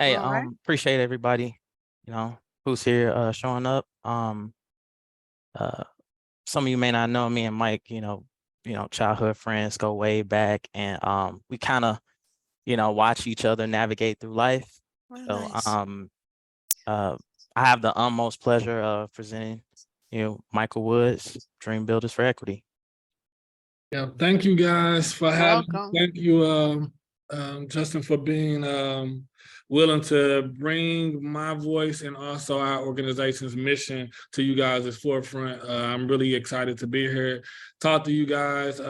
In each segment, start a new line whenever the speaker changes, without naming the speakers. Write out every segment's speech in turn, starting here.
Hey,
All right.
appreciate everybody, you know, who's here showing up. Uh some of you may not know me and Mike, childhood friends go way back and we kind of, watch each other navigate through life.
Well,
So
nice.
uh I have the utmost pleasure of presenting Michael Woods, Dream Builders for Equity.
Yeah, thank you guys for having me.
Welcome.
Thank you, Justin, for being willing to bring my voice and also our organization's mission to you guys' forefront. I'm really excited to be here, talk to you guys.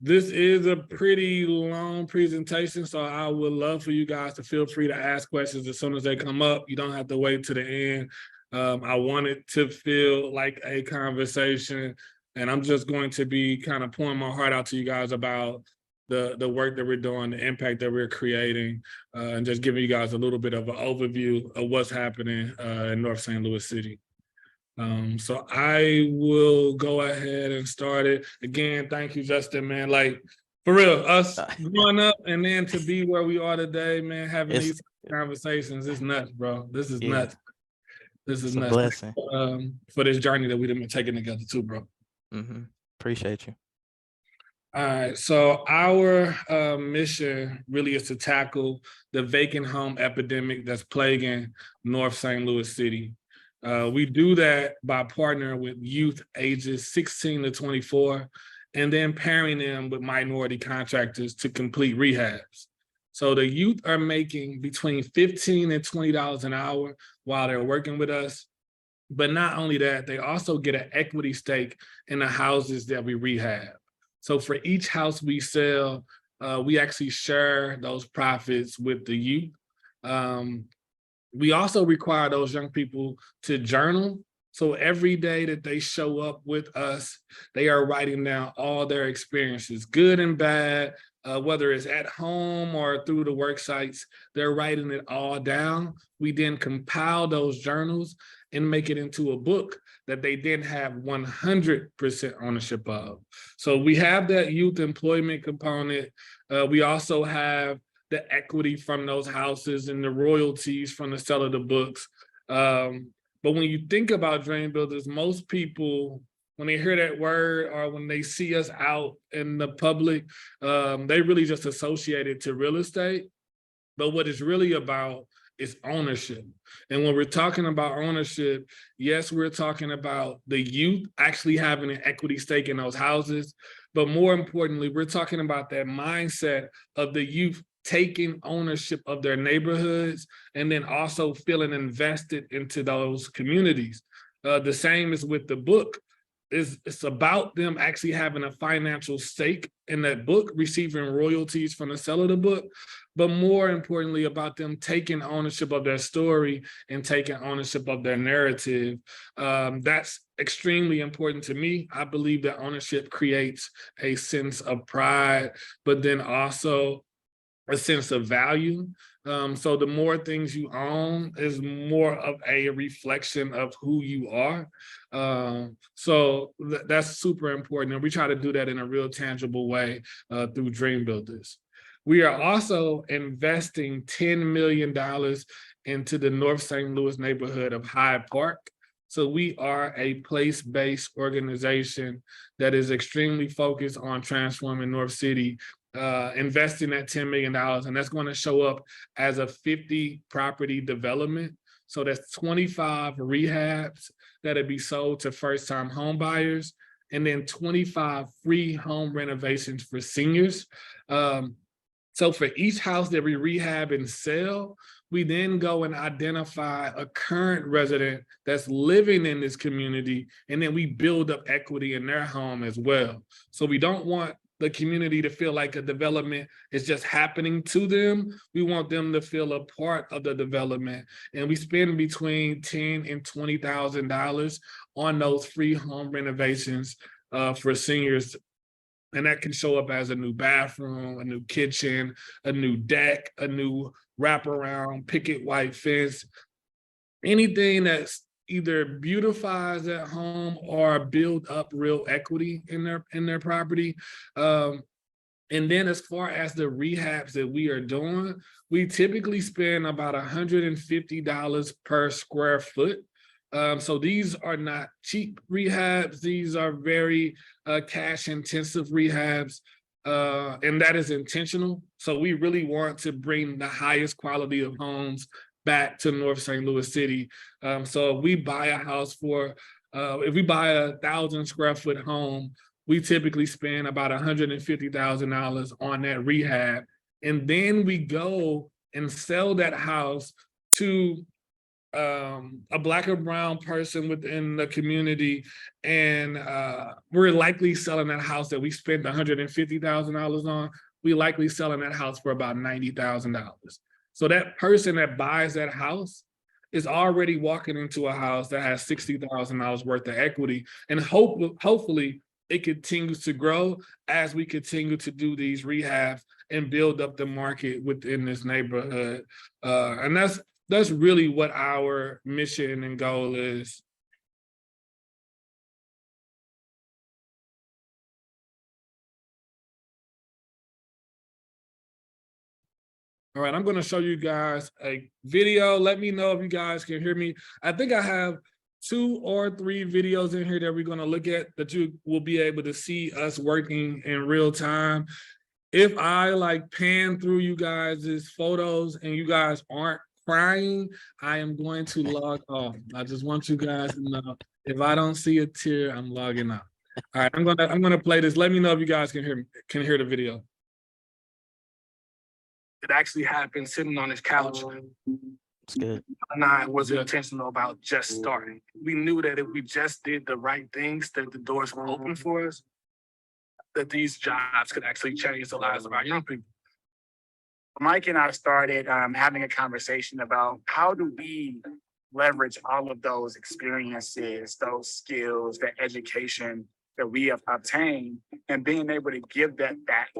This is a pretty long presentation, so I would love for you guys to feel free to ask questions as soon as they come up. You don't have to wait to the end. I want it to feel like a conversation, and I'm just going to be kind of pouring my heart out to you guys about the work that we're doing, the impact that we're creating, and just giving you guys a little bit of an overview of what's happening in North St. Louis City. So I will go ahead and start it. Again, thank you, Justin, man. Like, for real, us growing up and then to be where we are today, man, having these conversations is nuts, bro. This is nuts. This is
It's a
nuts.
blessing.
For this journey that we've been taking together too, bro.
Appreciate you.
All right, so our mission really is to tackle the vacant home epidemic that's plaguing North St. Louis City. We do that by partnering with youth ages 16 to 24 and then pairing them with minority contractors to complete rehabs. So the youth are making between $15 and $20 an hour while they're working with us. But not only that, they also get an equity stake in the houses that we rehab. So for each house we sell, we actually share those profits with the youth. We also require those young people to journal. So every day that they show up with us, they are writing down all their experiences, good and bad, whether it's at home or through the work sites, they're writing it all down. We then compile those journals and make it into a book that they then have 100% ownership of. So we have that youth employment component. We also have the equity from those houses and the royalties from the sale of the books. But when you think about Dream Builders, most people, when they hear that word or when they see us out in the public, they really just associate it to real estate. But what it's really about is ownership. And when we're talking about ownership, yes, we're talking about the youth actually having an equity stake in those houses. But more importantly, we're talking about that mindset of the youth taking ownership of their neighborhoods and then also feeling invested into those communities. The same is with the book. It's about them actually having a financial stake in that book, receiving royalties from the sale of the book, but more importantly about them taking ownership of their story and taking ownership of their narrative. That's extremely important to me. I believe that ownership creates a sense of pride, but then also a sense of value. So the more things you own is more of a reflection of who you are. So that's super important. And we try to do that in a real tangible way through Dream Builders. We are also investing $10 million into the North St. Louis neighborhood of Hyde Park. So we are a place-based organization that is extremely focused on transforming North City, investing that $10 million, and that's going to show up as a 50 property development. So that's 25 rehabs that'll be sold to first-time home buyers, and then 25 free home renovations for seniors. So for each house that we rehab and sell, we then go and identify a current resident that's living in this community, and then we build up equity in their home as well. So we don't want the community to feel like a development is just happening to them. We want them to feel a part of the development. And we spend between $10,000 and $20,000 on those free home renovations for seniors. And that can show up as a new bathroom, a new kitchen, a new deck, a new wraparound, picket white fence, anything that's either beautifies that home or build up real equity in their property. And then as far as the rehabs that we are doing, we typically spend about $150 per square foot. So these are not cheap rehabs. These are very cash intensive rehabs. And that is intentional. So we really want to bring the highest quality of homes back to North St. Louis City. So if we buy a house if we buy 1,000 square foot home, we typically spend about $150,000 on that rehab. And then we go and sell that house to a Black or brown person within the community. And we're likely selling that house that we spent $150,000 on. We likely selling that house for about $90,000. So that person that buys that house is already walking into a house that has $60,000 worth of equity. And hopefully it continues to grow as we continue to do these rehabs and build up the market within this neighborhood. And that's really what our mission and goal is. All right, I'm gonna show you guys a video. Let me know if you guys can hear me. I think I have 2 or 3 videos in here that we're gonna look at that you will be able to see us working in real time. If I like pan through you guys' photos and you guys aren't crying, I am going to log off. I just want you guys to know, if I don't see a tear, I'm logging out. All right, I'm gonna play this. Let me know if you guys can hear the video. It actually happened sitting on his couch.
It's good.
And I wasn't intentional about just starting. We knew that if we just did the right things, that the doors were open for us, that these jobs could actually change the lives of our young people.
Mike and I started having a conversation about how do we leverage all of those experiences, those skills, that education that we have obtained, and being able to give that back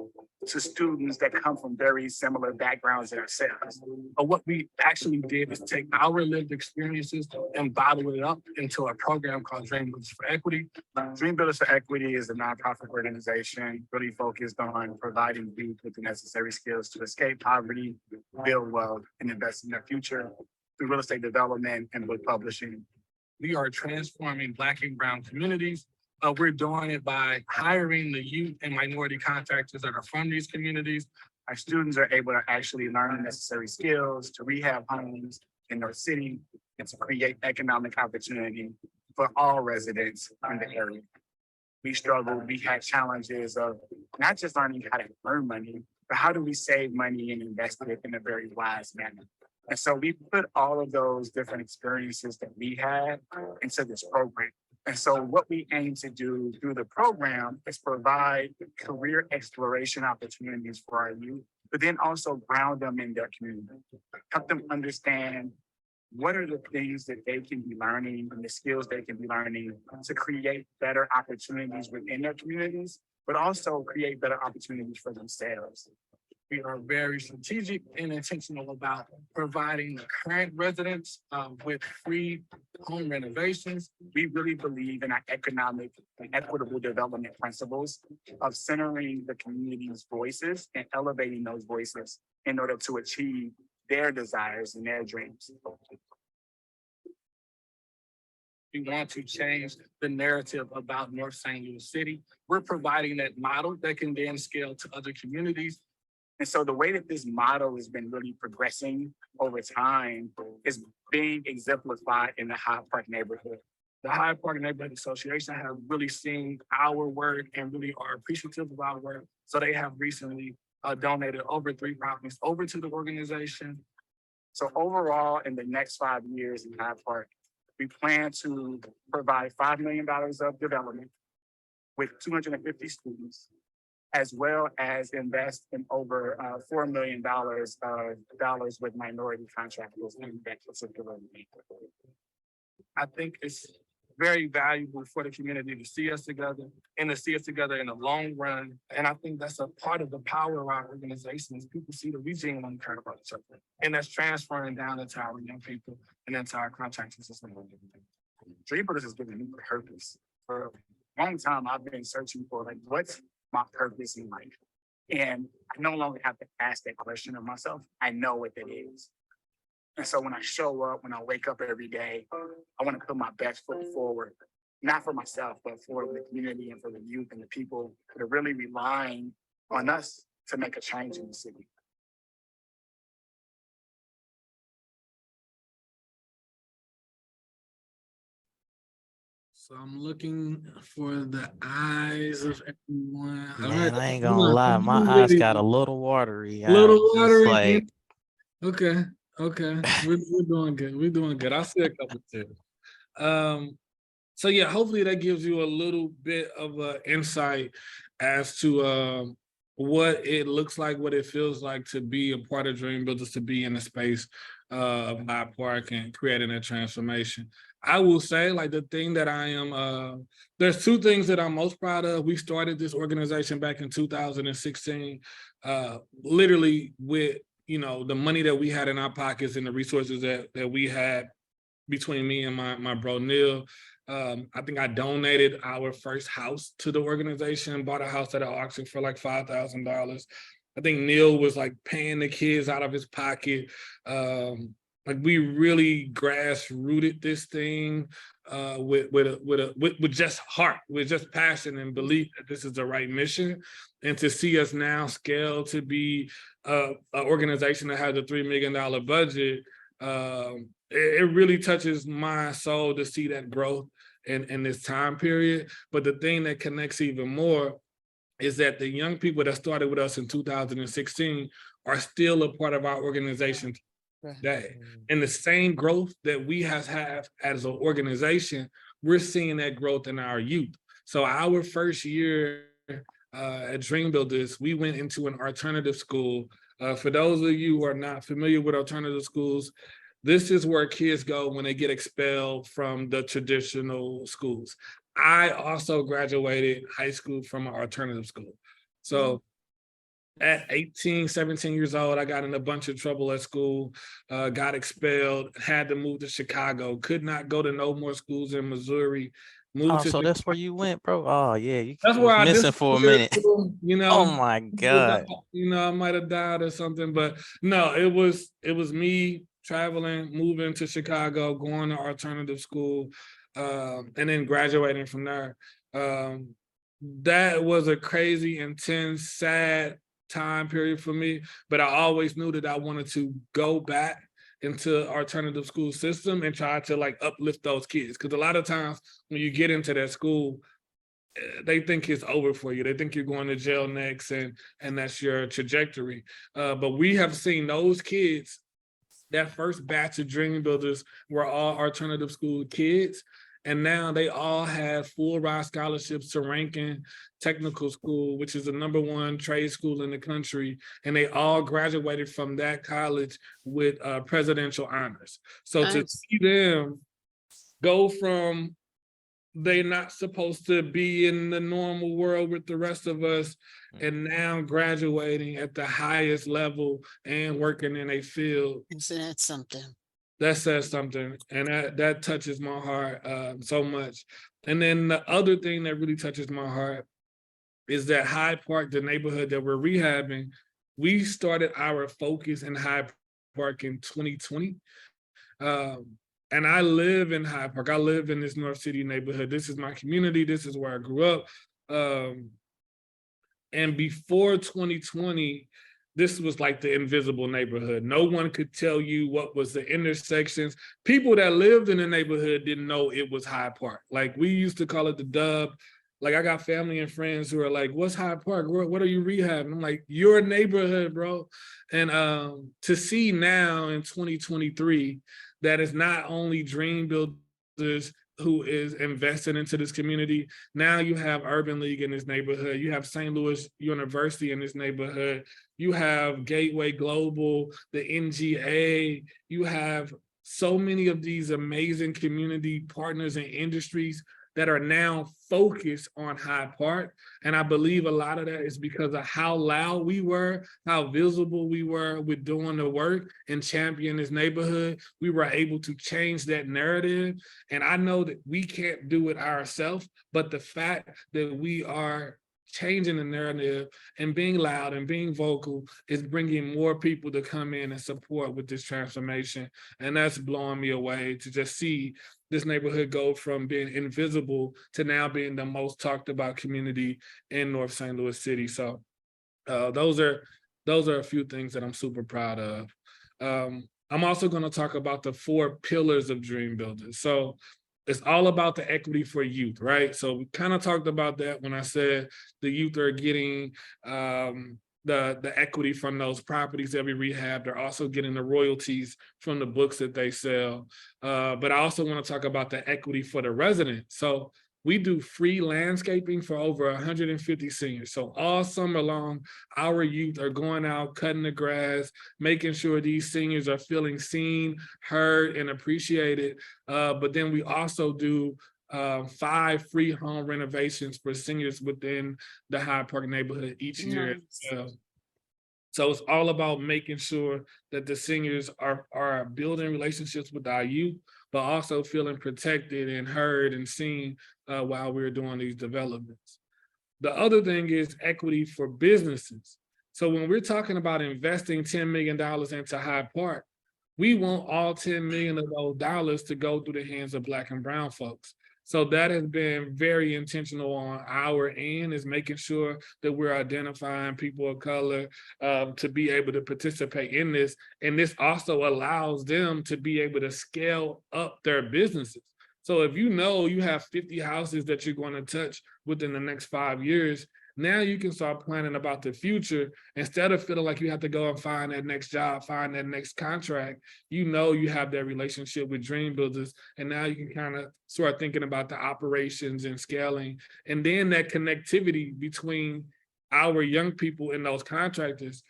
to students that come from very similar backgrounds as ourselves.
But what we actually did is take our lived experiences and bottle it up into a program called Dream Builders for Equity.
Dream Builders for Equity is a nonprofit organization really focused on providing youth with the necessary skills to escape poverty, build wealth, and invest in their future through real estate development and book publishing.
We are transforming Black and brown communities. We're doing it by hiring the youth and minority contractors that are from these communities.
Our students are able to actually learn the necessary skills to rehab homes in their city and to create economic opportunity for all residents in the area. We struggled, we had challenges of not just learning how to earn money, but how do we save money and invest it in a very wise manner. And so we put all of those different experiences that we had into this program. And so what we aim to do through the program is provide career exploration opportunities for our youth, but then also ground them in their community, help them understand what are the things that they can be learning and the skills they can be learning to create better opportunities within their communities, but also create better opportunities for themselves.
We are very strategic and intentional about providing the current residents with free home renovations.
We really believe in our economic and equitable development principles of centering the community's voices and elevating those voices in order to achieve their desires and their dreams.
We want to change the narrative about North St. Louis City. We're providing that model that can then scale to other communities.
And so the way that this model has been really progressing over time is being exemplified in the Hyde Park neighborhood.
The Hyde Park Neighborhood Association have really seen our work and really are appreciative of our work. So they have recently donated over 3 properties over to the organization.
So overall, in the next 5 years in Hyde Park, we plan to provide $5 million of development with 250 students, as well as invest in over $4 million with minority contractors in that particular neighborhood.
I think it's very valuable for the community to see us together and to see us together in the long run. And I think that's a part of the power of our organization is people see that we genuinely care about each other. And that's transferring down into our young people and into our contractors as well.
Dream Builders has given me purpose. For a long time, I've been searching for like, what's my purpose in life? And I no longer have to ask that question of myself. I know what it is. And so when I show up, when I wake up every day, I want to put my best foot forward, not for myself, but for the community and for the youth and the people that are really relying on us to make a change in the city.
So I'm looking for the eyes of everyone. All right,
Man, I ain't gonna lie, my eyes got a little watery.
little
I'm just
watery.
like,
Okay, we're doing good. We're doing good. I'll see a couple too. So yeah, hopefully that gives you a little bit of insight as to what it looks like, what it feels like to be a part of Dream Builders, to be in the space of Hyde Park and creating a transformation. I will say, like, the thing that I am, there's two things that I'm most proud of. We started this organization back in 2016, literally with, you know, the money that we had in our pockets and the resources that we had between me and my bro Neil. I think I donated our first house to the organization, bought a house at an auction for like $5,000. I think Neil was like paying the kids out of his pocket. Like, we really grassrooted this thing with just heart, with just passion and belief that this is the right mission. And to see us now scale to be an organization that has a $3 million budget, it really touches my soul to see that growth in this time period. But the thing that connects even more is that the young people that started with us in 2016 are still a part of our organization today. And the same growth that we have had as an organization, we're seeing that growth in our youth. So our first year at Dream Builders, we went into an alternative school. For those of you who are not familiar with alternative schools, this is where kids go when they get expelled from the traditional schools. I also graduated high school from an alternative school. So at 18, 17 years old, I got in a bunch of trouble at school, got expelled, had to move to Chicago, could not go to no more schools in Missouri, moved
oh,
to
so that's
Chicago.
where you went, bro? Oh yeah, you
That's where
was
I
missing for a
disappeared,
minute.
you
Oh
know.
my God.
You know, I might have died or something, but no, it was me traveling, moving to Chicago, going to alternative school, and then graduating from there. That was a crazy, intense, sad time period for me, but I always knew that I wanted to go back into alternative school system and try to like uplift those kids. Because a lot of times when you get into that school, they think it's over for you. They think you're going to jail next, and that's your trajectory. But we have seen those kids, that first batch of Dream Builders were all alternative school kids. And now they all have full ride scholarships to Rankin Technical School, which is the #1 trade school in the country. And they all graduated from that college with presidential honors. So to see them go from they're not supposed to be in the normal world with the rest of us, and now graduating at the highest level and working in a field.
Isn't that something?
That says something, and that touches my heart so much. And then the other thing that really touches my heart is that Hyde Park, the neighborhood that we're rehabbing, we started our focus in Hyde Park in 2020. And I live in Hyde Park. I live in this North City neighborhood. This is my community. This is where I grew up. And before 2020, this was like the invisible neighborhood. No one could tell you what was the intersections. People that lived in the neighborhood didn't know it was Hyde Park. Like, we used to call it the Dub. Like, I got family and friends who are like, what's Hyde Park? What are you rehabbing? I'm like, your neighborhood, bro. And to see now in 2023 that it's not only Dream Builders who is invested into this community. Now you have Urban League in this neighborhood. You have St. Louis University in this neighborhood. You have Gateway Global, the NGA. You have so many of these amazing community partners and industries that are now focused on Hyde Park. And I believe a lot of that is because of how loud we were, how visible we were with doing the work and championing this neighborhood. We were able to change that narrative. And I know that we can't do it ourselves, but the fact that we are changing the narrative and being loud and being vocal is bringing more people to come in and support with this transformation. And that's blowing me away to just see this neighborhood go from being invisible to now being the most talked about community in North St. Louis City. So those are a few things that I'm super proud of. I'm also going to talk about the 4 pillars of Dream Builders. So it's all about the equity for youth, right? So we kind of talked about that when I said the youth are getting the equity from those properties that we rehab. They're also getting the royalties from the books that they sell. But I also want to talk about the equity for the residents. So we do free landscaping for over 150 seniors. So all summer long, our youth are going out, cutting the grass, making sure these seniors are feeling seen, heard, and appreciated. But then we also do 5 free home renovations for seniors within the Hyde Park neighborhood each year. So it's all about making sure that the seniors are building relationships with our youth, but also feeling protected and heard and seen while we're doing these developments. The other thing is equity for businesses. So when we're talking about investing $10 million into Hyde Park, we want all 10 million of those dollars to go through the hands of Black and brown folks. So that has been very intentional on our end, is making sure that we're identifying people of color to be able to participate in this. And this also allows them to be able to scale up their businesses. So if you know you have 50 houses that you're going to touch within the next 5 years, now you can start planning about the future instead of feeling like you have to go and find that next job, find that next contract. You know you have that relationship with Dream Builders, and now you can kind of start thinking about the operations and scaling, and then that connectivity between our young people and those contractors.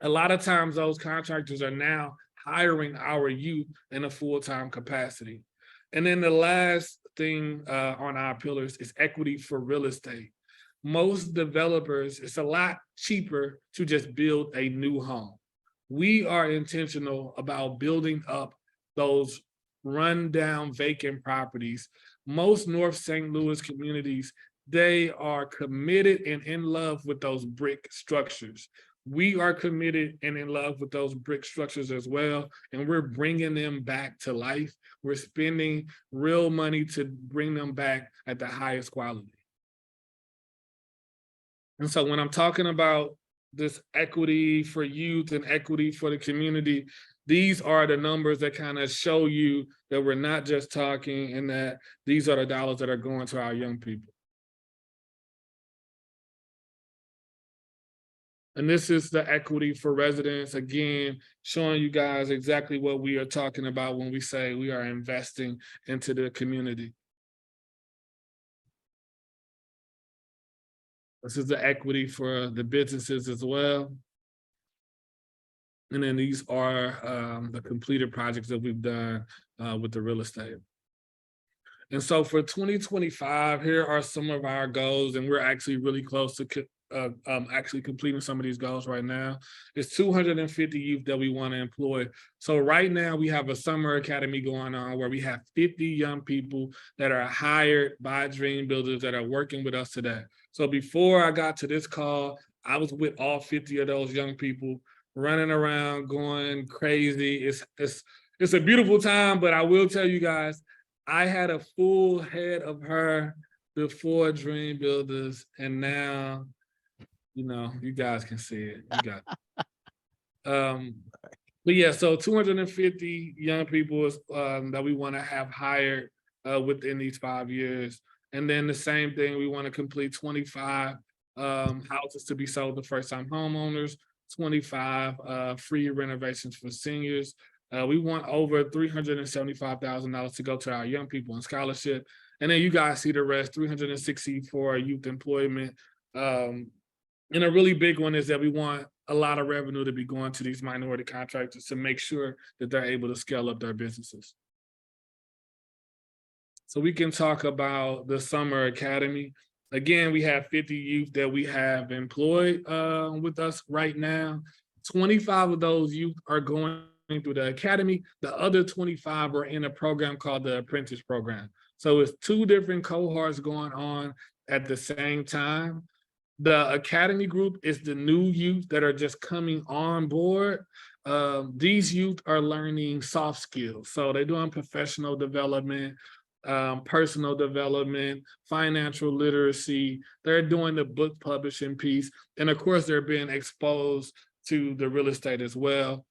A lot of times those contractors are now hiring our youth in a full-time capacity. And then the last thing on our pillars is equity for real estate. Most developers, it's a lot cheaper to just build a new home. We are intentional about building up those rundown vacant properties. Most North St. Louis communities, they are committed and in love with those brick structures. We are committed and in love with those brick structures as well, and we're bringing them back to life. We're spending real money to bring them back at the highest quality. And so when I'm talking about this equity for youth and equity for the community, these are the numbers that kind of show you that we're not just talking, and that these are the dollars that are going to our young people. And this is the equity for residents, again, showing you guys exactly what we are talking about when we say we are investing into the community. This is the equity for the businesses as well. And then these are the completed projects that we've done with the real estate. And so for 2025, here are some of our goals, and we're actually really close to actually completing some of these goals right now. It's 250 youth that we want to employ. So right now we have a summer academy going on where we have 50 young people that are hired by Dream Builders that are working with us today. So before I got to this call, I was with all 50 of those young people running around, going crazy. It's a beautiful time, but I will tell you guys, I had a full head of hair before Dream Builders, and now, you know, you guys can see it. You got it. But yeah, so 250 young people that we want to have hired within these 5 years. And then the same thing, we want to complete 25 houses to be sold to first-time homeowners, 25 free renovations for seniors. We want over $375,000 to go to our young people in scholarship. And then you guys see the rest, 360 for youth employment. And a really big one is that we want a lot of revenue to be going to these minority contractors to make sure that they're able to scale up their businesses. So we can talk about the Summer Academy. Again, we have 50 youth that we have employed with us right now. 25 of those youth are going through the academy. The other 25 are in a program called the Apprentice Program. So it's 2 different cohorts going on at the same time. The academy group is the new youth that are just coming on board. These youth are learning soft skills. So they're doing professional development, personal development, financial literacy. They're doing the book publishing piece. And of course, they're being exposed to the real estate as well.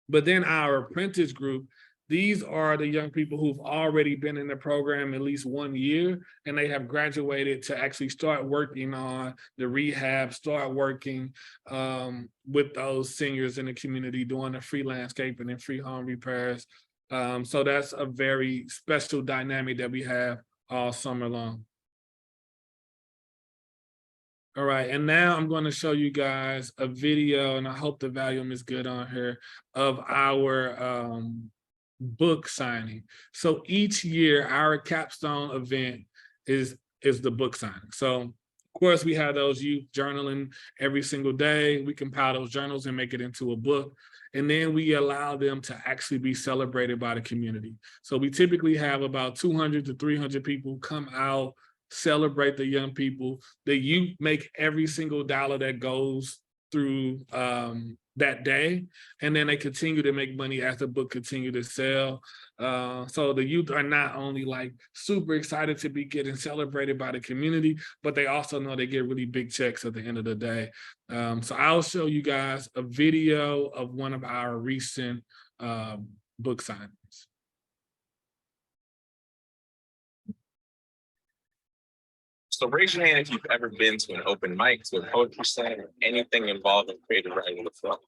But then our apprentice group, these are the young people who've already been in the program at least 1 year, and they have graduated to actually start working on the rehab, start working with those seniors in the community, doing the free landscaping and free home repairs. So that's a very special dynamic that we have all summer long. All right, and now I'm going to show you guys a video, and I hope the volume is good on here, of our book signing. So each year, our capstone event is the book signing. So of course, we have those youth journaling every single day. We compile those journals and make it into a book. And then we allow them to actually be celebrated by the community. So we typically have about 200 to 300 people come out, celebrate the young people. The youth make every single dollar that goes through that day, and then they continue to make money as the book continue to sell. So the youth are not only like super excited to be getting celebrated by the community, but they also know they get really big checks at the end of the day. So I'll show you guys a video of one of our recent book signings.
So raise your hand if you've ever been to an open mic, to a poetry slam, or anything involving creative writing before.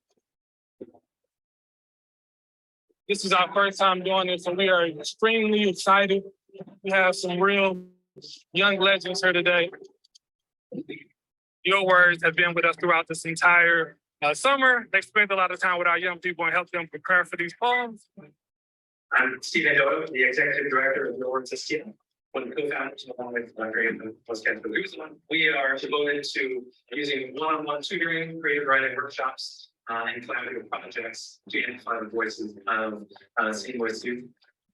This is our first time doing this, and we are extremely excited. We have some real young legends here today. Your words have been with us throughout this entire summer. They spent a lot of time with our young people and helped them prepare for these poems.
I'm Stephen Doe, the executive director of the Words of Stephen. One of the co-founders along with Andre and we are devoted to using one-on-one tutoring, creative writing workshops, and collaborative projects to amplify the voices of St. Louis youth.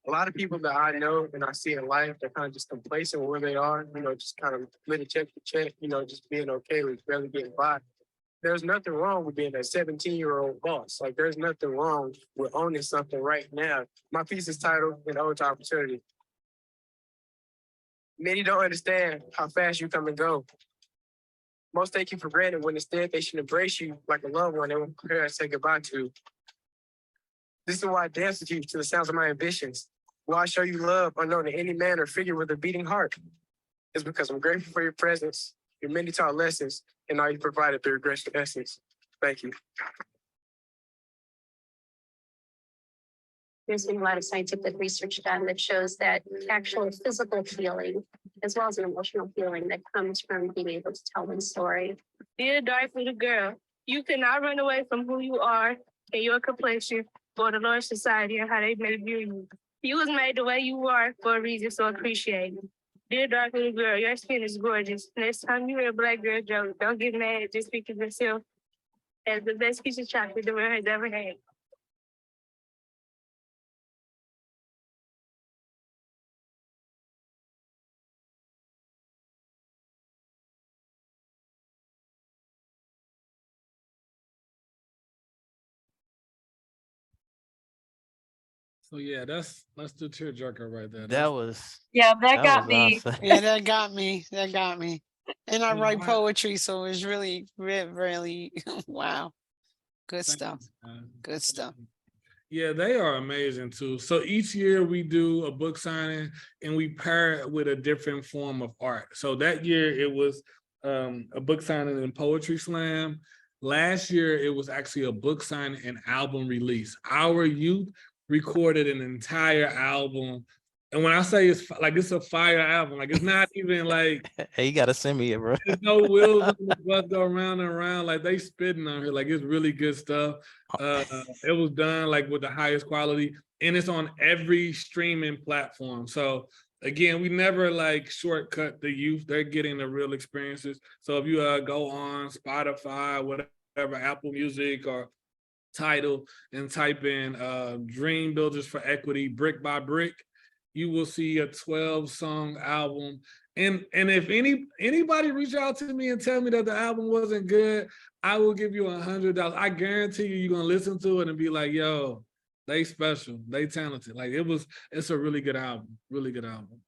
A lot of people that I know and I see in life, they're kind of just complacent where they are, just kind of living check to check, just being okay with barely getting by. There's nothing wrong with being a 17-year-old boss. Like, there's nothing wrong with owning something right now. My piece is titled An Ode to Opportunity. Many don't understand how fast you come and go. Most take you for granted when instead they should embrace you like a loved one they were prepared to say goodbye to. This is why I dance with you to the sounds of my ambitions. Why I show you love unknown to any man or figure with a beating heart. It's because I'm grateful for your presence, your many taught lessons, and all you provided through your gracious essence. Thank you.
There's been a lot of scientific research done that shows that actual physical feeling, as well as an emotional feeling that comes from being able to tell one story.
Dear dark little girl, you cannot run away from who you are and your complexion or the Lord's society and how they may view you. You was made the way you are for a reason, so appreciate it. Dear dark little girl, your skin is gorgeous. Next time you hear a black girl joke, don't get mad, just speak of yourself as the best piece of chocolate the world has ever had.
So yeah, that's the tearjerker right there.
That was
Yeah, that
that
got
was
me.
awesome.
Yeah, that got me. That got me. And I
Yeah,
write
I-
poetry, so it's really, really wow. Good stuff. Good stuff.
Yeah, they are amazing too. So each year we do a book signing and we pair it with a different form of art. So that year it was a book signing and poetry slam. Last year it was actually a book signing and album release. Our youth recorded an entire album. And when I say it's like it's a fire album, like it's not even like
Hey, you gotta send me it, bro.
there's no wheels on the bus go around and around. Like they spitting on here. Like it's really good stuff. It was done like with the highest quality, and it's on every streaming platform. So again, we never like shortcut the youth. They're getting the real experiences. So if you go on Spotify, whatever, Apple Music or Tidal, and type in Dream Builders for Equity, Brick by Brick, you will see a 12-song album. And if anybody reach out to me and tell me that the album wasn't good, I will give you $100. I guarantee you're gonna listen to it and be like, yo, they special, they talented. Like it's a really good album, really good album.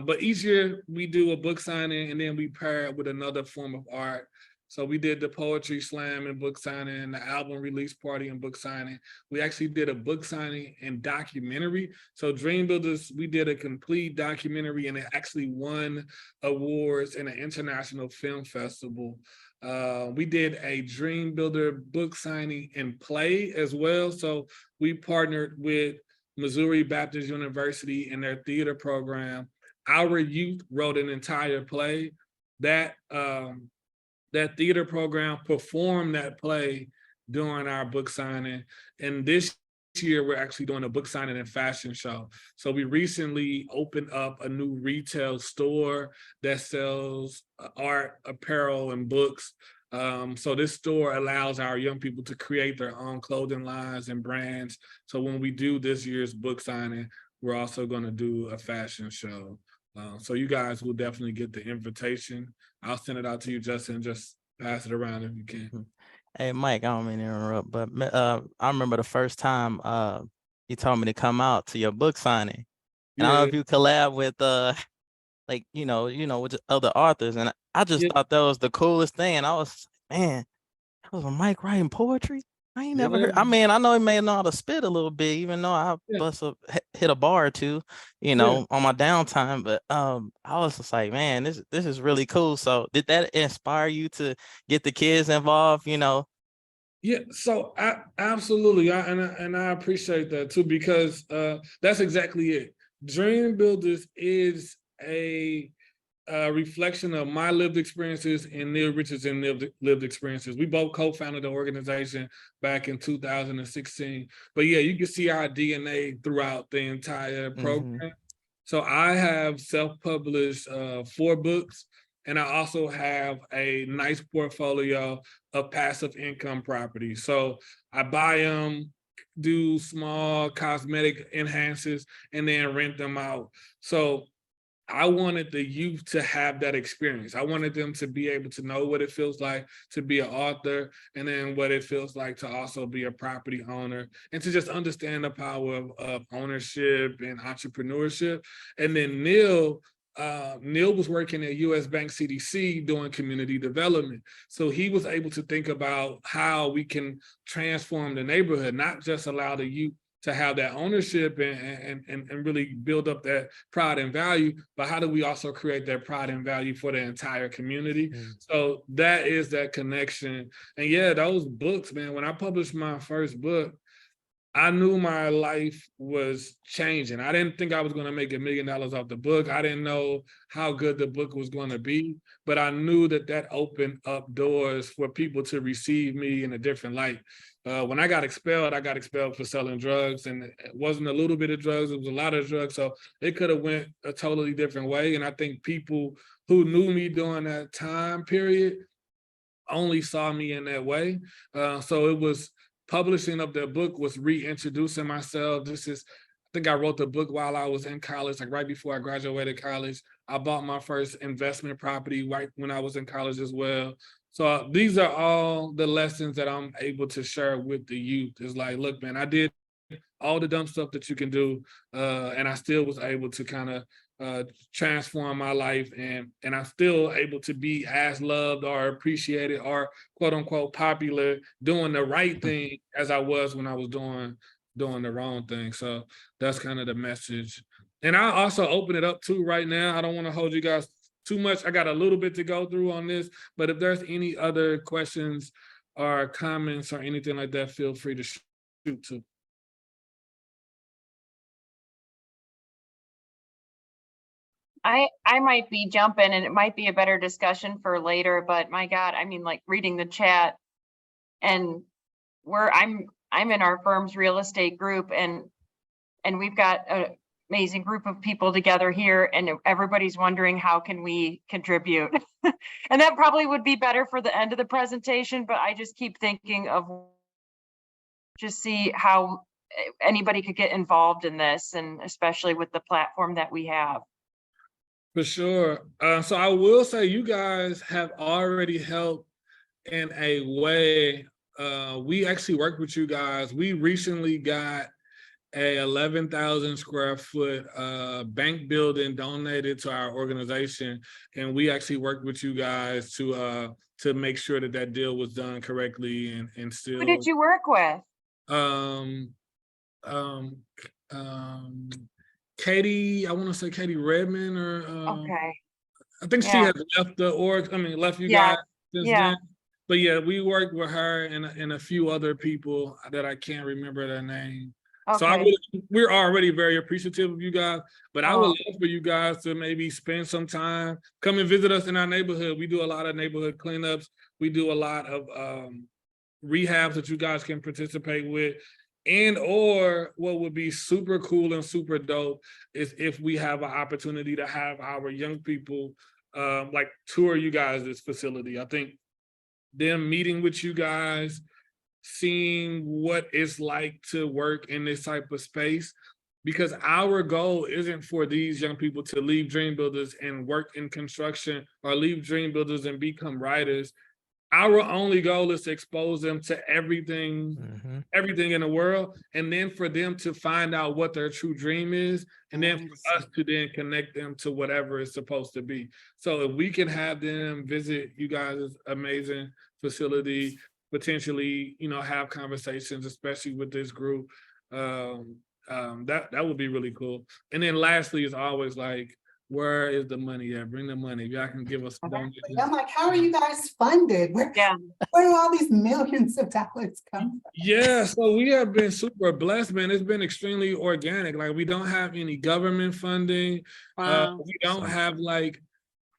But each year we do a book signing and then we pair it with another form of art. So we did the poetry slam and book signing, the album release party and book signing. We actually did a book signing and documentary. So Dream Builders, we did a complete documentary and it actually won awards in an international film festival. We did a Dream Builder book signing and play as well. So we partnered with Missouri Baptist University and their theater program. Our youth wrote an entire play. That theater program performed that play during our book signing. And this year, we're actually doing a book signing and fashion show. So we recently opened up a new retail store that sells art, apparel, and books. So this store allows our young people to create their own clothing lines and brands. So when we do this year's book signing, we're also going to do a fashion show. So you guys will definitely get the invitation. I'll send it out to you, Justin. Just pass it around if you can.
Hey, Mike, I don't mean to interrupt, but I remember the first time you told me to come out to your book signing. And I don't know if you collab with like, with the other authors. And I just thought that was the coolest thing. And I was, man, that was Mike writing poetry. I ain't never heard. I mean, I know he may know how to spit a little bit, even though I hit a bar or two, on my downtime. But I was just like, man, this is really cool. So did that inspire you to get the kids involved?
Yeah, so absolutely, and I appreciate that too, because that's exactly it. Dream Builders is a reflection of my lived experiences and Neil Richardson lived experiences. We both co-founded the organization back in 2016. But yeah, you can see our DNA throughout the entire program. So I have self-published 4 books, and I also have a nice portfolio of passive income properties. So I buy them, do small cosmetic enhances, and then rent them out. So I wanted the youth to have that experience. I wanted them to be able to know what it feels like to be an author, and then what it feels like to also be a property owner, and to just understand the power of ownership and entrepreneurship. And then Neil was working at US Bank CDC doing community development. So he was able to think about how we can transform the neighborhood, not just allow the youth to have that ownership and really build up that pride and value, but how do we also create that pride and value for the entire community? So that is that connection. And yeah, those books, man, when I published my first book, I knew my life was changing. I didn't think I was going to make $1 million off the book. I didn't know how good the book was going to be, but I knew that opened up doors for people to receive me in a different light. When I got expelled for selling drugs, and it wasn't a little bit of drugs, it was a lot of drugs. So it could have went a totally different way. And I think people who knew me during that time period only saw me in that way. So it was publishing of the book was reintroducing myself. I think I wrote the book while I was in college, like right before I graduated college. I bought my first investment property right when I was in college as well. So these are all the lessons that I'm able to share with the youth. It's like, look, man, I did all the dumb stuff that you can do, and I still was able to kind of transform my life, and I'm still able to be as loved or appreciated or quote unquote popular doing the right thing as I was when I was doing the wrong thing. So that's kind of the message. And I also open it up too right now. I don't want to hold you guys too much. I got a little bit to go through on this, but if there's any other questions or comments or anything like that, feel free to shoot to.
I might be jumping, and it might be a better discussion for later, but my God, I mean, like reading the chat, and I'm in our firm's real estate group, and we've got an amazing group of people together here, and everybody's wondering how can we contribute. And that probably would be better for the end of the presentation, but I just keep thinking of just see how anybody could get involved in this, and especially with the platform that we have.
For sure. So I will say you guys have already helped in a way. We actually worked with you guys. We recently got a 11,000 square foot bank building donated to our organization, and we actually worked with you guys to make sure that that deal was done correctly and still.
Who did you work with?
Um, um, Katie, I want to say Katie Redmond, or
Okay,
I think she
yeah,
has left the org. I mean, left you
yeah,
guys since
yeah.
then. But yeah, we worked with her and a few other people that I can't remember their name. So
Okay.
we're already very appreciative of you guys. But I would
Oh,
love for you guys to maybe spend some time, come and visit us in our neighborhood. We do a lot of neighborhood cleanups. We do a lot of rehabs that you guys can participate with. And or what would be super cool and super dope is if we have an opportunity to have our young people like tour you guys this facility. I think them meeting with you guys, seeing what it's like to work in this type of space, because our goal isn't for these young people to leave Dream Builders and work in construction or leave Dream Builders and become writers. Our only goal is to expose them to everything in the world, and then for them to find out what their true dream is, and then for us to then connect them to whatever it's supposed to be. So if we can have them visit you guys' amazing facility, potentially, have conversations, especially with this group, that would be really cool. And then lastly, is always like, where is the money at? Bring the money. Y'all can give us donations.
I'm like, how are you guys funded? Where do all these millions of dollars come from?
Yeah, so we have been super blessed, man. It's been extremely organic. Like, we don't have any government funding.
Wow.
We don't have like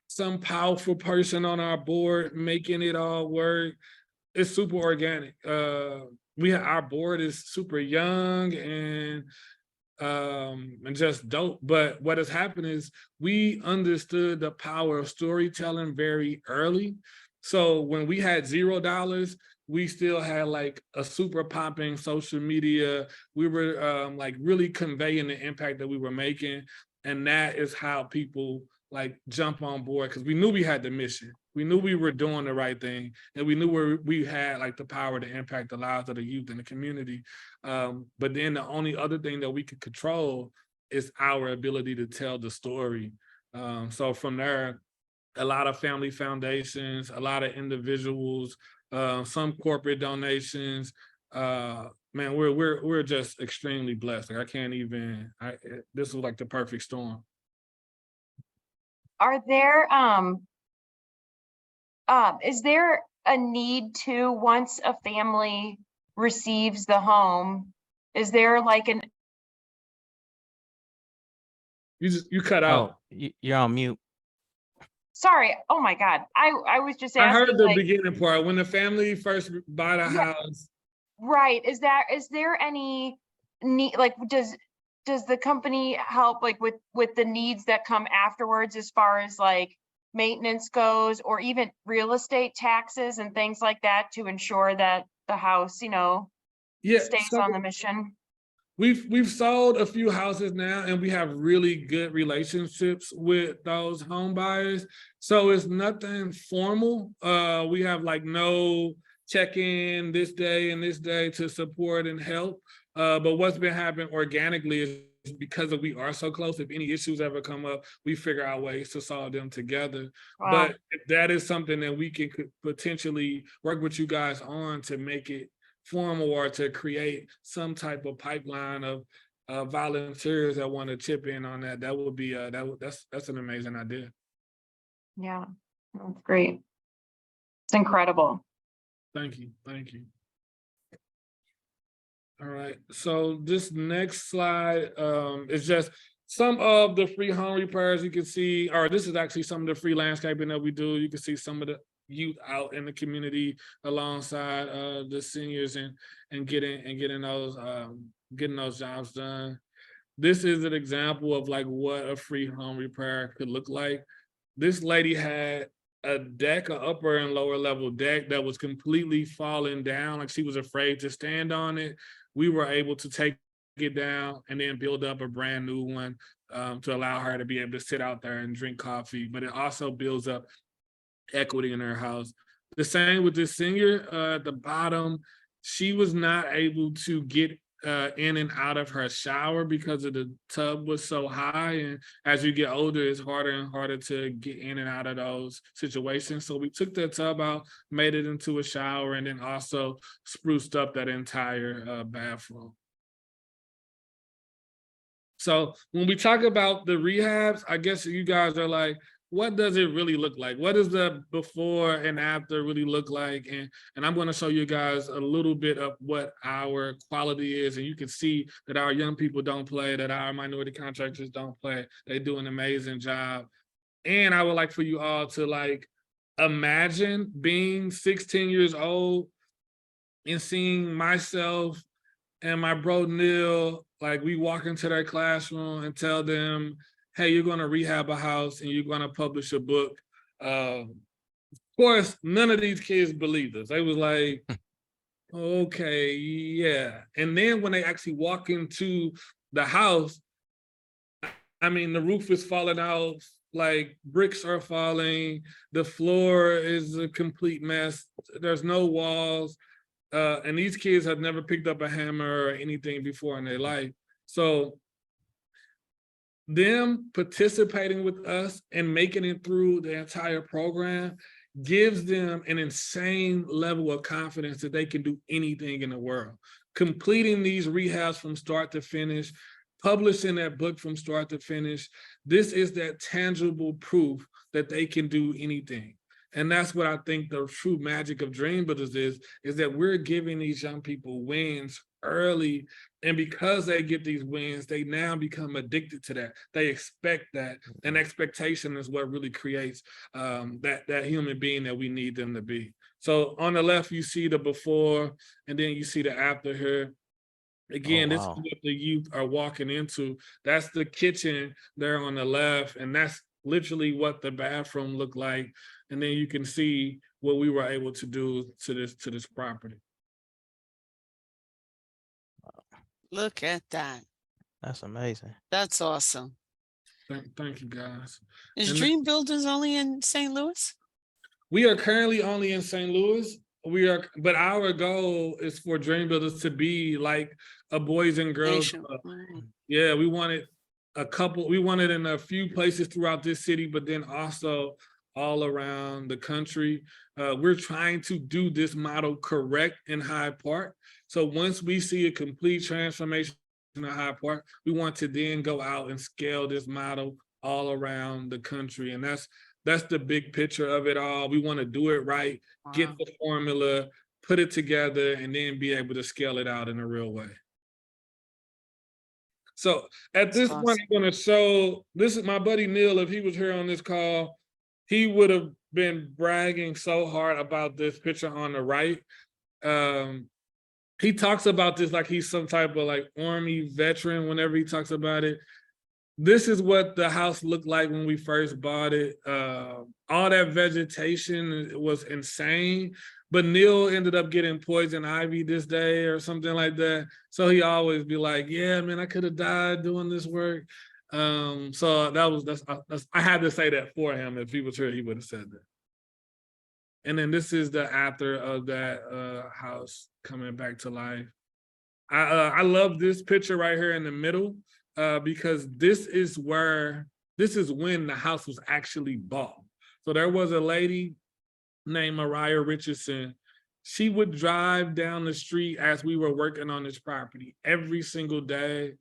some powerful person on our board making it all work. It's super organic. Our board is super young and just dope. But what has happened is we understood the power of storytelling very early. So when we had $0, we still had like a super popping social media. We were like really conveying the impact that we were making. And that is how people like jump on board, because we knew we had the mission. We knew we were doing the right thing, and we knew we had like the power to impact the lives of the youth in the community. But then the only other thing that we could control is our ability to tell the story. So from there, a lot of family foundations, a lot of individuals, some corporate donations. Man, we're just extremely blessed. Like, I can't even. This was like the perfect storm.
Are there, is there a need to, once a family receives the home, is there like an?
You cut out.
You're on mute.
Sorry, oh my God, I was just asking.
I heard the
like,
beginning part, when the family first buy the house.
Right, is there any need, like, does the company help like with the needs that come afterwards, as far as like maintenance goes, or even real estate taxes and things like that, to ensure that the house, stays on the mission?
We've sold a few houses now, and we have really good relationships with those home buyers. So it's nothing formal. We have like no check-in this day and this day to support and help. But what's been happening organically is, because we are so close, if any issues ever come up, we figure out ways to solve them together.
Wow.
But if that is something that we could potentially work with you guys on to make it formal, or to create some type of pipeline of volunteers that want to chip in on that, that would be that's an amazing idea.
Yeah, that's great. It's incredible.
Thank you. All right, so this next slide is just some of the free home repairs you can see, or this is actually some of the free landscaping that we do. You can see some of the youth out in the community alongside the seniors and getting those jobs done. This is an example of like what a free home repair could look like. This lady had a deck, an upper and lower level deck, that was completely falling down. Like, she was afraid to stand on it. We were able to take it down and then build up a brand new one to allow her to be able to sit out there and drink coffee. But it also builds up equity in her house. The same with this senior at the bottom. She was not able to get in and out of her shower because of the tub was so high. And as you get older, it's harder and harder to get in and out of those situations. So we took that tub out, made it into a shower, and then also spruced up that entire bathroom. So when we talk about the rehabs, I guess you guys are like, what does it really look like? What does the before and after really look like? And I'm going to show you guys a little bit of what our quality is. And you can see that our young people don't play, that our minority contractors don't play. They do an amazing job. And I would like for you all to like imagine being 16 years old and seeing myself and my bro Neil, like we walk into their classroom and tell them, hey, you're gonna rehab a house and you're gonna publish a book. Of course, none of these kids believed us. They was like, okay, yeah. And then when they actually walk into the house, I mean, the roof is falling out, like bricks are falling, the floor is a complete mess, there's no walls. And these kids have never picked up a hammer or anything before in their life. So them participating with us and making it through the entire program gives them an insane level of confidence that they can do anything in the world. Completing these rehabs from start to finish, publishing that book from start to finish, this is that tangible proof that they can do anything. And that's what I think the true magic of Dream Builders is that we're giving these young people wins early. And because they get these wins, they now become addicted to that. They expect that. And expectation is what really creates that human being that we need them to be. So on the left, you see the before, and then you see the after here. Again, This is what the youth are walking into. That's the kitchen there on the left, and that's literally what the bathroom looked like. And then you can see what we were able to do to this property.
Look at that.
That's amazing.
That's awesome.
Thank you, guys.
Is
And
Dream Builders only in St. Louis?
we are currently only in St. Louis. But our goal is for Dream Builders to be like a Boys and Girls Club. Yeah, we wanted in a few places throughout this city, but then also all around the country. We're trying to do this model correct in Hyde Park. So once we see a complete transformation in Hyde Park, we want to then go out and scale this model all around the country. And that's the big picture of it all. We want to do it right, get the formula, put it together, and then be able to scale it out in a real way. So at this point, I'm going to show, this is my buddy Neil. If he was here on this call, he would have been bragging so hard about this picture on the right. He talks about this like he's some type of like Army veteran whenever he talks about it. This is what the house looked like when we first bought it. All that vegetation was insane, but Neil ended up getting poison ivy this day or something like that. So he always be like, yeah, man, I could have died doing this work. So I had to say that for him. If he was here, he would have said that. And then this is the after of that house coming back to life. I love this picture right here in the middle because this is when the house was actually bought. So there was a lady named Mariah Richardson. She would drive down the street as we were working on this property every single day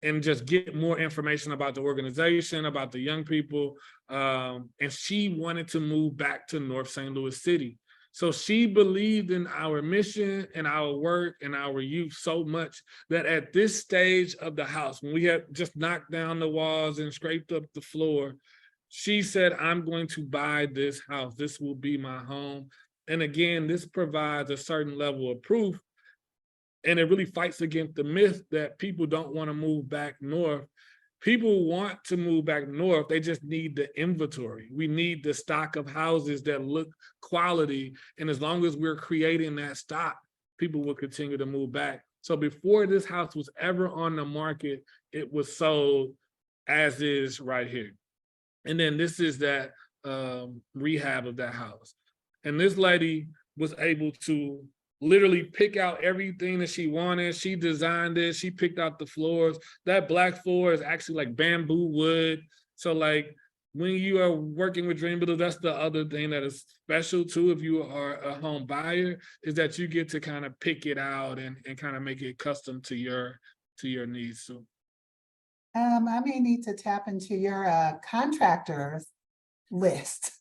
and just get more information about the organization, about the young people. And she wanted to move back to North St. Louis City. So she believed in our mission and our work and our youth so much that at this stage of the house, when we had just knocked down the walls and scraped up the floor, she said, I'm going to buy this house. This will be my home. And again, this provides a certain level of proof. And it really fights against the myth that people don't want to move back north. People want to move back north. They just need the inventory. We need the stock of houses that look quality. And as long as we're creating that stock, people will continue to move back. So before this house was ever on the market, it was sold as is right here. And then this is that rehab of that house. And this lady was able to literally pick out everything that she wanted. She designed it. She picked out the floors. That black floor is actually like bamboo wood. So like when you are working with Dream Builders, that's the other thing that is special too, if you are a home buyer, is that you get to kind of pick it out and kind of make it custom to your needs. So
I may need to tap into your contractors list.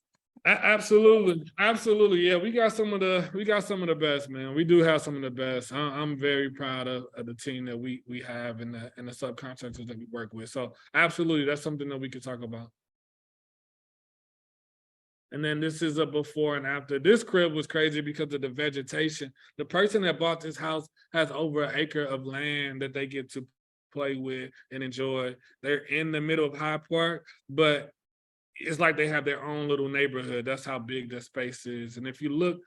Absolutely, absolutely. Yeah, we got some of the best, man. We do have some of the best. I'm very proud of the team that we have and the subcontractors that we work with. So absolutely, that's something that we could talk about. And then this is a before and after. This crib was crazy because of the vegetation. The person that bought this house has over an acre of land that they get to play with and enjoy. They're in the middle of Hyde Park, but it's like they have their own little neighborhood. That's how big the space is. And if you look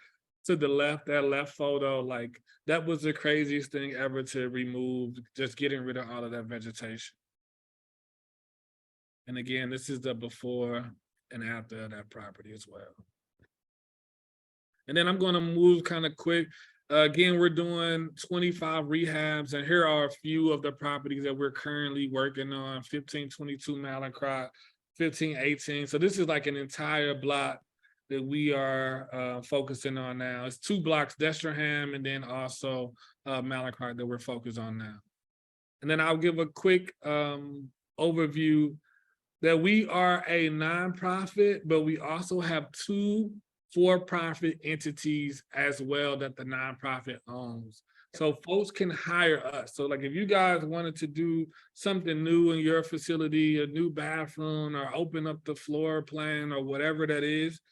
to the left, that left photo, like that was the craziest thing ever to remove, just getting rid of all of that vegetation. And again, this is the before and after that property as well. And then I'm gonna move kind of quick. Again, we're doing 25 rehabs, and here are a few of the properties that we're currently working on: 1522 Mallinckrodt, 1518. So this is like an entire block that we are focusing on now. It's 2 blocks, Desterham, and then also Mallinckrodt that we're focused on now. And then I'll give a quick overview that we are a nonprofit, but we also have 2 for-profit entities as well that the nonprofit owns. So folks can hire us. So like if you guys wanted to do something new in your facility, a new bathroom, or open up the floor plan or whatever that is,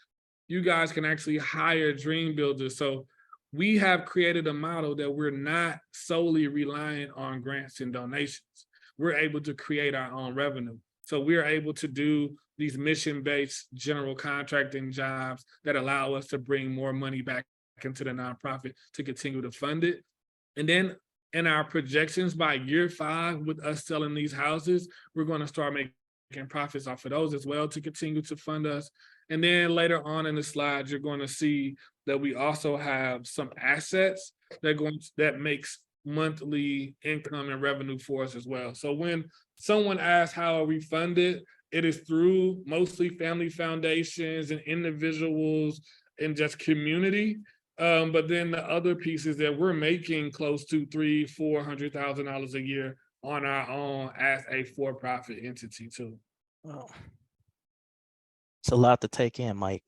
you guys can actually hire Dream Builders. So we have created a model that we're not solely reliant on grants and donations. We're able to create our own revenue. So we're able to do these mission-based general contracting jobs that allow us to bring more money back into the nonprofit to continue to fund it. And then in our projections by year 5 with us selling these houses, we're going to start making profits off of those as well to continue to fund us. And then later on in the slides, you're going to see that we also have some assets that makes monthly income and revenue for us as well. So when someone asks how are we funded, it is through mostly family foundations and individuals and just community. But then the other piece is that we're making close to $300,000-$400,000 a year on our own as a for-profit entity too.
Wow. It's a lot to take in, Mike.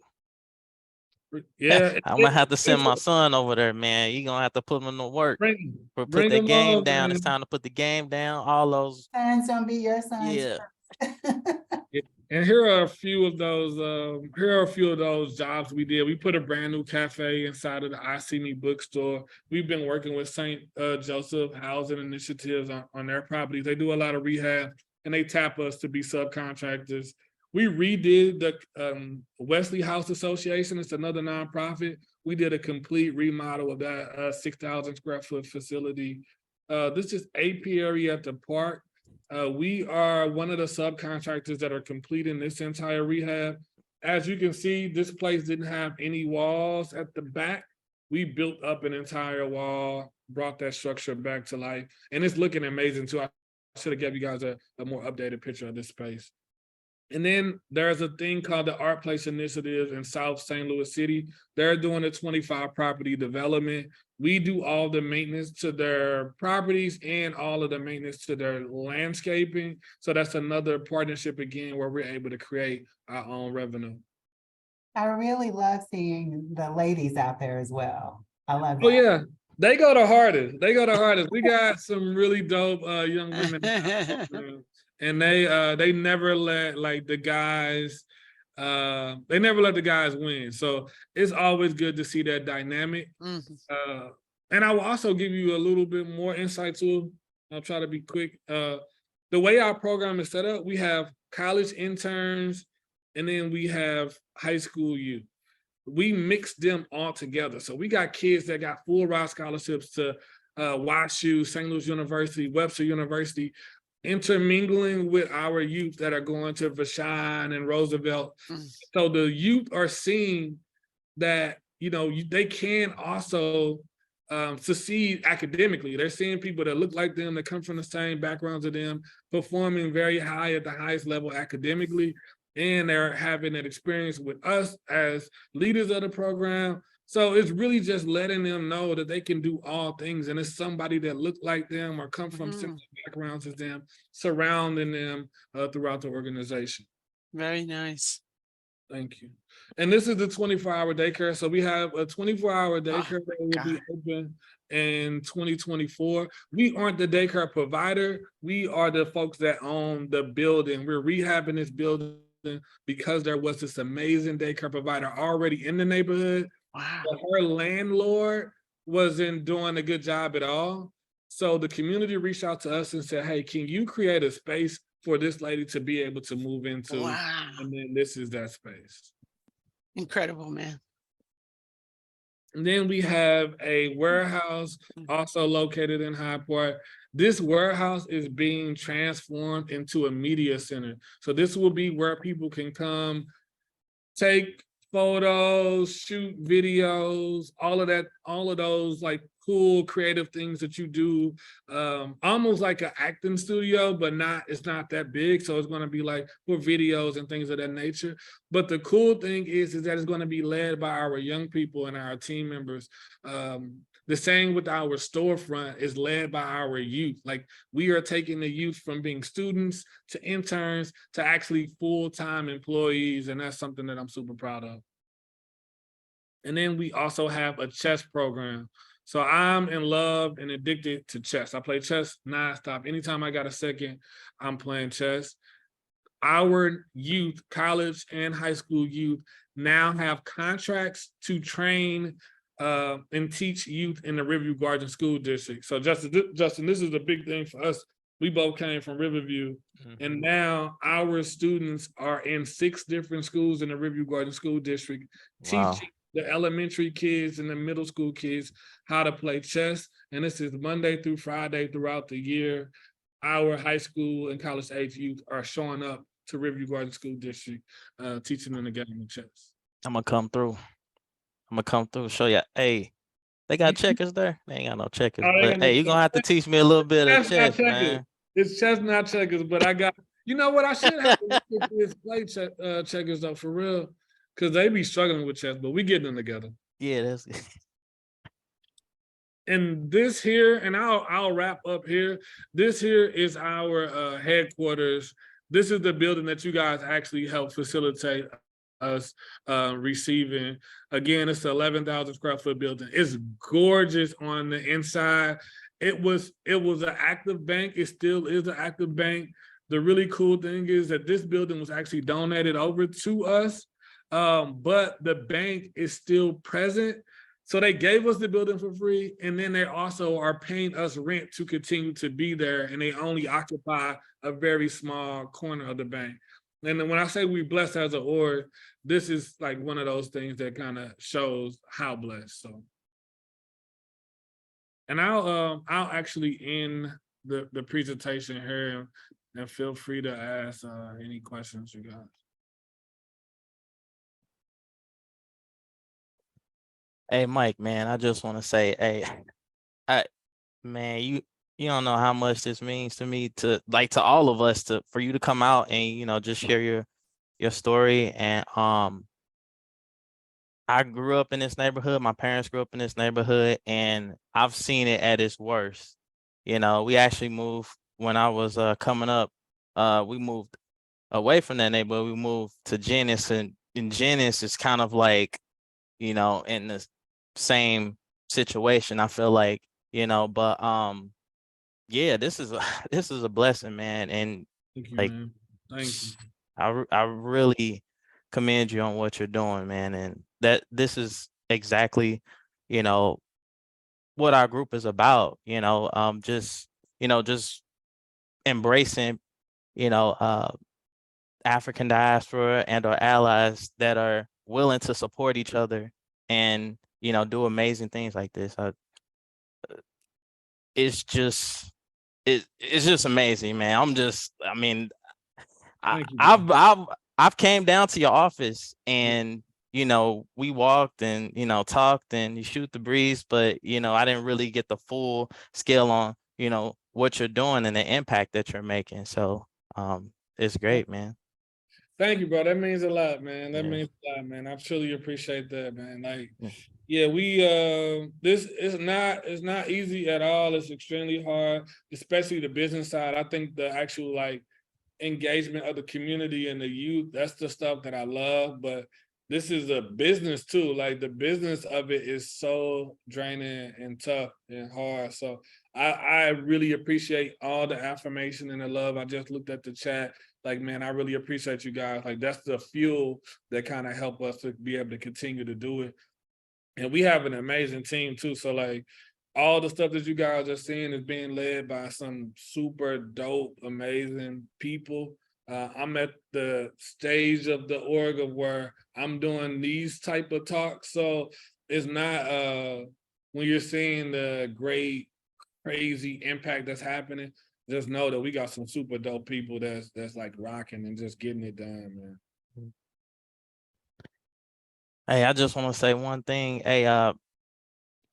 Yeah,
I'm gonna have to send my son over there, man. You're gonna have to put him to work. Put
bring
the
them
game
on,
down.
man.
It's time to put the game down. All those.
Sons don't be your sons.
Yeah.
And here are a few of those. Jobs we did. We put a brand new cafe inside of the I See Me bookstore. We've been working with St. Joseph Housing Initiatives on their properties. They do a lot of rehab, and they tap us to be subcontractors. We redid the Wesley House Association. It's another nonprofit. We did a complete remodel of that 6,000 square foot facility. This is apiary at the park. We are one of the subcontractors that are completing this entire rehab. As you can see, this place didn't have any walls at the back. We built up an entire wall, brought that structure back to life, and it's looking amazing too. I should have given you guys a more updated picture of this space. And then there's a thing called the Art Place Initiative in South St. Louis City. They're doing a 25 property development. We do all the maintenance to their properties and all of the maintenance to their landscaping. So that's another partnership again, where we're able to create our own revenue.
I really love seeing the ladies out there as well. I love that.
Oh yeah, they go the hardest. We got some really dope young women. And they never let the guys win. So it's always good to see that dynamic. And I will also give you a little bit more insight too. I'll try to be quick. The way our program is set up, we have college interns and then we have high school youth. We mix them all together. So we got kids that got full ride scholarships to WashU, St. Louis University, Webster University, intermingling with our youth that are going to Vashon and Roosevelt. So the youth are seeing that, they can also succeed academically. They're seeing people that look like them, that come from the same backgrounds as them, performing very high at the highest level academically, and they're having that experience with us as leaders of the program. So it's really just letting them know that they can do all things, and it's somebody that look like them or come from similar backgrounds as them, surrounding them throughout the organization.
Very nice.
Thank you. And this is the 24-hour daycare. So we have a 24-hour daycare that will be open in 2024. We aren't the daycare provider. We are the folks that own the building. We're rehabbing this building because there was this amazing daycare provider already in the neighborhood.
Wow.
But her landlord wasn't doing a good job at all. So the community reached out to us and said, hey, can you create a space for this lady to be able to move into?
Wow.
And then this is that space.
Incredible, man.
And then we have a warehouse also located in Hyde Park. This warehouse is being transformed into a media center. So this will be where people can come, take photos, shoot videos, all of those like cool creative things that you do, almost like an acting studio, but it's not that big. So it's going to be like for videos and things of that nature. But the cool thing is that it's going to be led by our young people and our team members. The same with our storefront is led by our youth. Like we are taking the youth from being students to interns to actually full-time employees. And that's something that I'm super proud of. And then we also have a chess program. So I'm in love and addicted to chess. I play chess nonstop. Anytime I got a second, I'm playing chess. Our youth, college and high school youth, now have contracts to train and teach youth in the Riverview Garden School District. So Justin, this is a big thing for us. We both came from Riverview, and now our students are in 6 different schools in the Riverview Garden School District, teaching the elementary kids and the middle school kids how to play chess. And this is Monday through Friday throughout the year. Our high school and college age youth are showing up to Riverview Garden School District, teaching them the game of chess.
I'm gonna come through. Show you. Hey, they got checkers there? They ain't got no checkers. But hey, you're gonna have to teach me a little bit of chess, man.
It's chess, not checkers, but I got, you know what I should have is play checkers though, for real. Cause they be struggling with chess, but we getting them together.
Yeah, that's
And this here, and I'll wrap up here. This here is our headquarters. This is the building that you guys actually helped facilitate us receiving. Again, it's an 11,000 square foot building. It's gorgeous on the inside. It was an active bank. It still is an active bank. The really cool thing is that this building was actually donated over to us, but the bank is still present. So they gave us the building for free, and then they also are paying us rent to continue to be there, and they only occupy a very small corner of the bank. And then when I say we blessed as an org, this is like one of those things that kind of shows how blessed. So, and I'll actually end the presentation here, and feel free to ask any questions you got.
Hey, Mike, man, I just want to say, hey, man, you don't know how much this means to me, to all of us, for you to come out and just share your story. And I grew up in this neighborhood. My parents grew up in this neighborhood, and I've seen it at its worst. We actually moved when I was coming up. We moved away from that neighborhood. We moved to Genes, and in Genes is kind of like, in the same situation, I feel like, but yeah, this is a blessing, man. And
Thank you,
like,
man. Thank you.
I really commend you on what you're doing, man. And that this is exactly, what our group is about, just embracing, African diaspora and our allies that are willing to support each other and, do amazing things like this. it's just amazing, man. I mean,
Thank you, bro.
I've came down to your office and we walked and talked and you shoot the breeze, but I didn't really get the full scale on what you're doing and the impact that you're making. So it's great, man.
Thank you, bro. That means a lot, man. That
Yeah.
means a lot, man. I truly appreciate that, man. Like,
Yeah.
yeah, we this is it's not easy at all. It's extremely hard, especially the business side. I think the actual like engagement of the community and the youth, that's the stuff that I love. But this is a business too. Like the business of it is so draining and tough and hard. So I really appreciate all the affirmation and the love. I just looked at the chat. Like, man, I really appreciate you guys. Like that's the fuel that kind of help us to be able to continue to do it. And we have an amazing team too. So like all the stuff that you guys are seeing is being led by some super dope, amazing people. I'm at the stage of the org of where I'm doing these type of talks. So it's not when you're seeing the great, crazy impact that's happening, just know that we got some super dope people that's like rocking and just getting it done, man.
Hey, I just want to say one thing. Hey,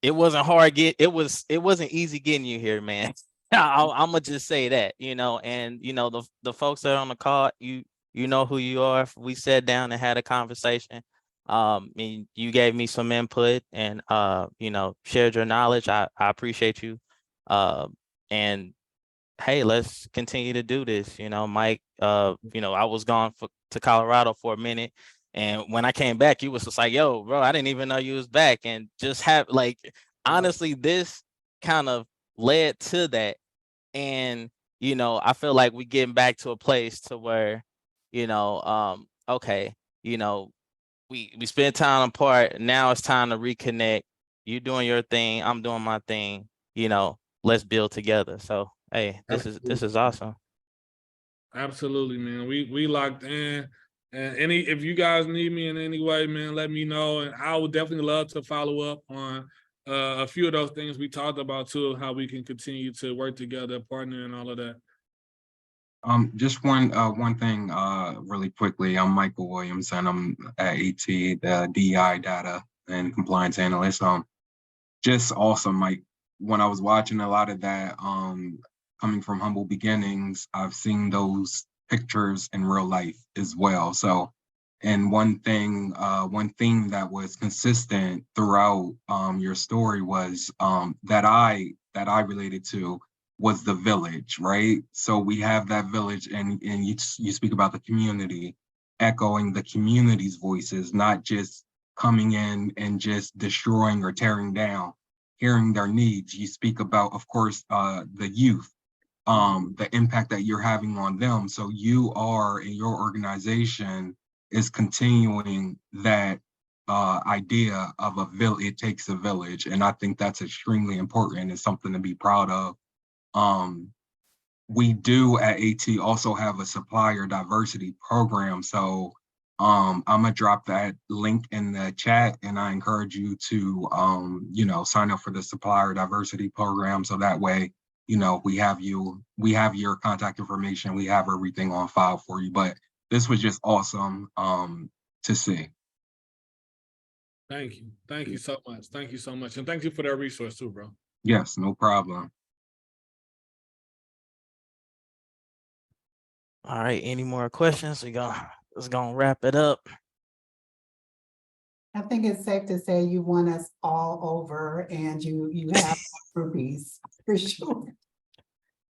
it wasn't hard it wasn't easy getting you here, man. I'm gonna just say that, and the folks that are on the call, you know who you are. We sat down and had a conversation. And you gave me some input and shared your knowledge. I appreciate you. And hey, let's continue to do this. Mike, I was gone to Colorado for a minute. And when I came back, you was just like, yo, bro, I didn't even know you was back. And just honestly, this kind of led to that. And, I feel like we getting back to a place to where, okay, we spent time apart. Now it's time to reconnect. You doing your thing. I'm doing my thing. Let's build together. So, hey, this is awesome.
Absolutely, man. We locked in. And if you guys need me in any way, man, let me know. And I would definitely love to follow up on a few of those things we talked about too, how we can continue to work together, partner, and all of that.
Just one thing really quickly. I'm Michael Williamson. I'm at AT, the DEI data and compliance analyst. Just awesome, Mike. When I was watching a lot of that, coming from humble beginnings, I've seen those pictures in real life as well. So, and one theme that was consistent throughout your story was that I related to was the village, right? So we have that village, and you speak about the community, echoing the community's voices, not just coming in and just destroying or tearing down, hearing their needs. You speak about, of course, the youth, the impact that you're having on them. So you are, in your organization, is continuing that idea of it takes a village. And I think that's extremely important. It's something to be proud of. We do at AT also have a supplier diversity program. So I'm gonna drop that link in the chat, and I encourage you to sign up for the supplier diversity program. So that way, we have your contact information, we have everything on file for you. But this was just awesome to see.
Thank you. Thank you so much. Thank you so much. And thank you for that resource too, bro.
Yes, no problem.
All right, any more questions? Let's gonna wrap it up.
I think it's safe to say you won us all over, and you have rupees for sure.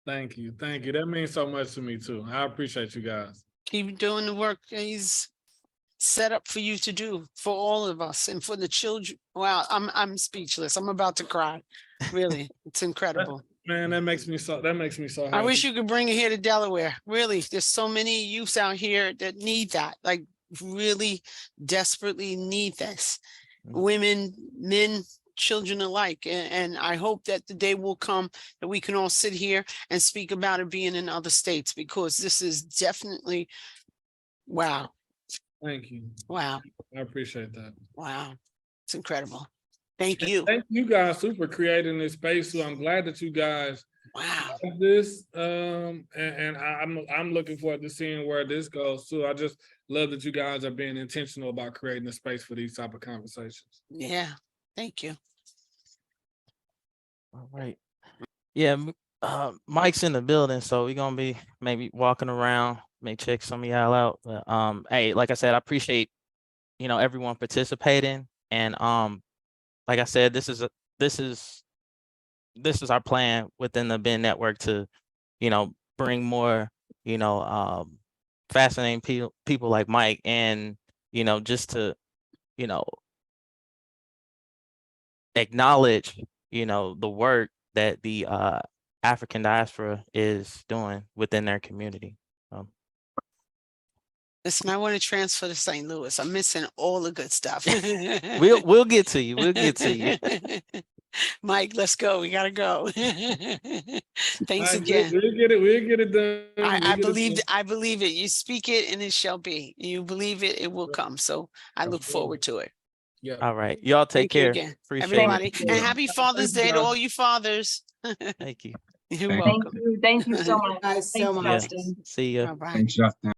Thank you. Thank you. That means so much to me too. I appreciate you guys.
Keep doing the work he's set up for you to do for all of us and for the children. Wow, I'm speechless. I'm about to cry. Really, it's incredible.
Man, that makes me so happy.
I wish you could bring it here to Delaware. Really, there's so many youths out here that need that, like really desperately need this. Women, men, children alike. And I hope that the day will come that we can all sit here and speak about it being in other states, because this is definitely, wow.
Thank you.
Wow.
I appreciate that.
Wow. It's incredible. Thank you.
Thank you guys too for creating this space. So I'm glad that you guys have this. And I'm looking forward to seeing where this goes too. I just love that you guys are being intentional about creating a space for these type of conversations.
Yeah, thank you.
All right. Yeah, Mike's in the building, so we're gonna be maybe walking around, may check some of y'all out. But hey, like I said, I appreciate everyone participating, and like I said, this is our plan within the BEN network to bring more fascinating people like Mike, and just to acknowledge the work that the African diaspora is doing within their community.
Listen, I want to transfer to St. Louis. I'm missing all the good stuff.
We'll get to you. We'll get to you.
Mike, let's go. We gotta go. Thanks again.
We'll get it done.
I believe it. You speak it and it shall be. You believe it, it will come. So I look forward to it.
Yeah.
All right. Y'all take
Thank you
care.
again,
Appreciate
everybody.
it.
And happy Father's Day to all you fathers.
Thank you.
You're
Thank
welcome.
Thank you so much.
Guys, so
Thanks,
much.
Justin.
See ya.
Bye-bye.
Thanks, Justin.